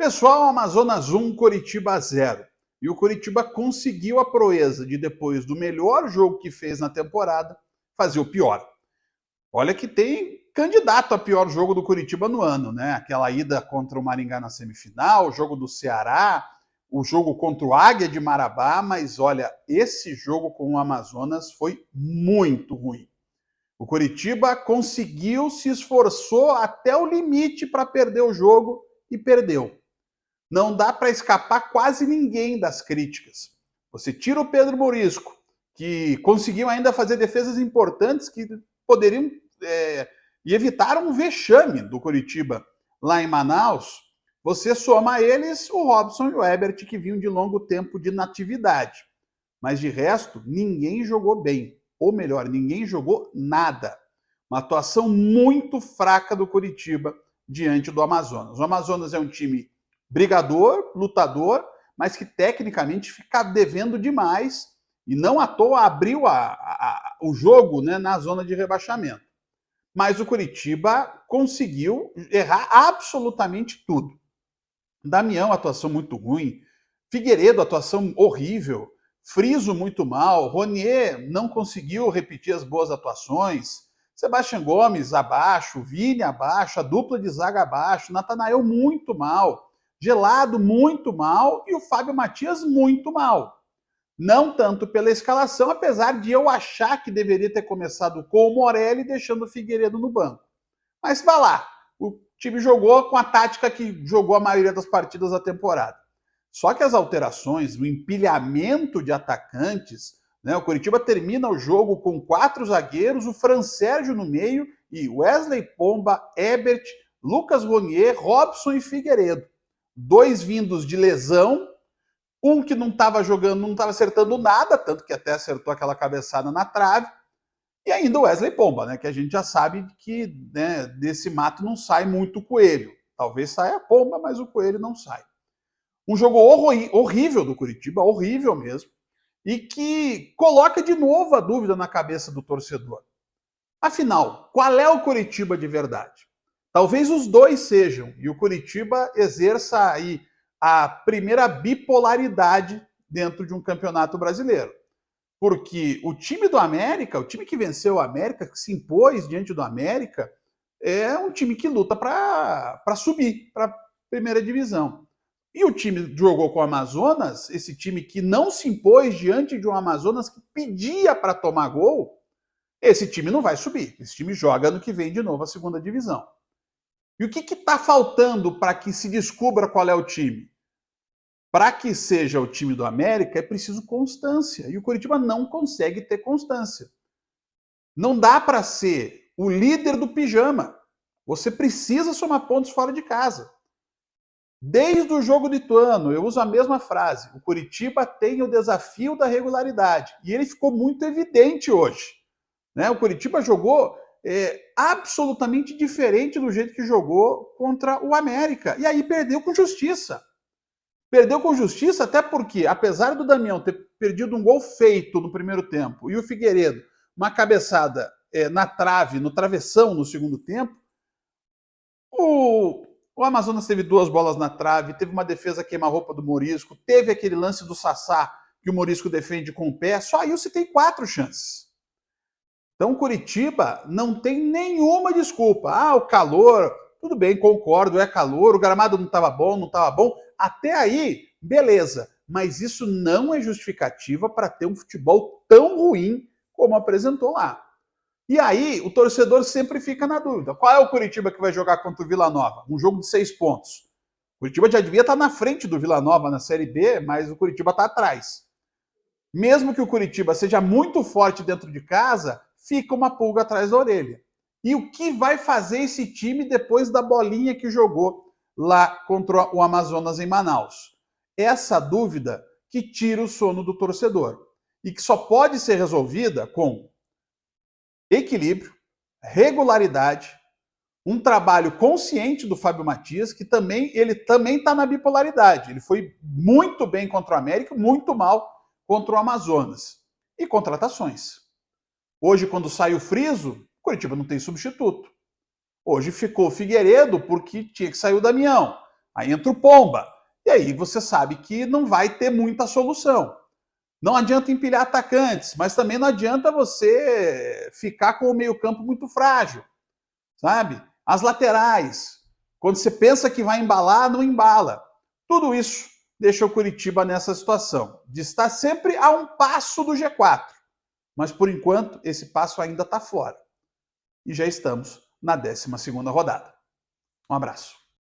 Pessoal, Amazonas 1, Coritiba 0. E o Coritiba conseguiu a proeza de, depois do melhor jogo que fez na temporada, fazer o pior. Olha que tem candidato a pior jogo do Coritiba no ano, né? Aquela ida contra o Maringá na semifinal, o jogo do Ceará, o jogo contra o Águia de Marabá, mas olha, esse jogo com o Amazonas foi muito ruim. O Coritiba conseguiu, se esforçou até o limite para perder o jogo e perdeu. Não dá para escapar quase ninguém das críticas. Você tira o Pedro Morisco, que conseguiu ainda fazer defesas importantes que poderiam e evitaram um vexame do Coritiba lá em Manaus. Você soma a eles o Robson e o Ebert, que vinham de longo tempo de inatividade. Mas de resto, ninguém jogou bem. Ou melhor, ninguém jogou nada. Uma atuação muito fraca do Coritiba diante do Amazonas. O Amazonas é um time brigador, lutador, mas que tecnicamente fica devendo demais e não à toa abriu o jogo, né, na zona de rebaixamento. Mas o Coritiba conseguiu errar absolutamente tudo. Damião, atuação muito ruim. Figueiredo, atuação horrível. Friso, muito mal. Ronier não conseguiu repetir as boas atuações. Sebastião Gomes, abaixo. Vini, abaixo. A dupla de zaga, abaixo. Natanael, muito mal. Gelado, muito mal. E o Fábio Matias, muito mal. Não tanto pela escalação, apesar de eu achar que deveria ter começado com o Morelli, deixando o Figueiredo no banco. Mas vai lá, o time jogou com a tática que jogou a maioria das partidas da temporada. Só que as alterações, o empilhamento de atacantes, né, o Coritiba termina o jogo com 4 zagueiros, o Fran Sérgio no meio e Wesley Pomba, Ebert, Lucas Ronier, Robson e Figueiredo. 2 vindos de lesão, um que não estava jogando, não estava acertando nada, tanto que até acertou aquela cabeçada na trave, e ainda o Wesley Pomba, né, que a gente já sabe que, né, desse mato não sai muito coelho. Talvez saia a pomba, mas o coelho não sai. Um jogo horrível do Coritiba, horrível mesmo, e que coloca de novo a dúvida na cabeça do torcedor. Afinal, qual é o Coritiba de verdade? Talvez os dois sejam, e o Coritiba exerça aí a primeira bipolaridade dentro de um campeonato brasileiro. Porque o time do América, o time que venceu o América, que se impôs diante do América, é um time que luta para subir para a primeira divisão. E o time jogou com o Amazonas, esse time que não se impôs diante de um Amazonas que pedia para tomar gol, esse time não vai subir. Esse time joga ano que vem de novo a segunda divisão. E o que está faltando para que se descubra qual é o time? Para que seja o time do América, é preciso constância. E o Coritiba não consegue ter constância. Não dá para ser o líder do pijama. Você precisa somar pontos fora de casa. Desde o jogo de Ituano, eu uso a mesma frase. O Coritiba tem o desafio da regularidade. E ele ficou muito evidente hoje. Né? O Coritiba jogou absolutamente diferente do jeito que jogou contra o América. E aí perdeu com justiça. Perdeu com justiça até porque, apesar do Damião ter perdido um gol feito no primeiro tempo e o Figueiredo uma cabeçada na trave, no travessão no segundo tempo, o Amazonas teve 2 bolas na trave, teve uma defesa queima-roupa do Morisco, teve aquele lance do Sassá que o Morisco defende com o pé, só aí você tem 4 chances. Então o Coritiba não tem nenhuma desculpa. Ah, o calor, tudo bem, concordo, é calor, o gramado não estava bom, até aí, beleza. Mas isso não é justificativa para ter um futebol tão ruim como apresentou lá. E aí, o torcedor sempre fica na dúvida. Qual é o Coritiba que vai jogar contra o Vila Nova? Um jogo de 6 pontos. O Coritiba já devia estar na frente do Vila Nova na Série B, mas o Coritiba está atrás. Mesmo que o Coritiba seja muito forte dentro de casa, fica uma pulga atrás da orelha. E o que vai fazer esse time depois da bolinha que jogou lá contra o Amazonas em Manaus? Essa dúvida que tira o sono do torcedor e que só pode ser resolvida com equilíbrio, regularidade, um trabalho consciente do Fábio Matias, que ele também está na bipolaridade. Ele foi muito bem contra o América, muito mal contra o Amazonas. E contratações. Hoje, quando sai o Friso, Coritiba não tem substituto. Hoje ficou o Figueiredo porque tinha que sair o Damião. Aí entra o Pomba. E aí você sabe que não vai ter muita solução. Não adianta empilhar atacantes, mas também não adianta você ficar com o meio-campo muito frágil, sabe? As laterais, quando você pensa que vai embalar, não embala. Tudo isso deixa o Curitiba nessa situação, de estar sempre a um passo do G4. Mas por enquanto, esse passo ainda está fora. E já estamos na 12ª rodada. Um abraço.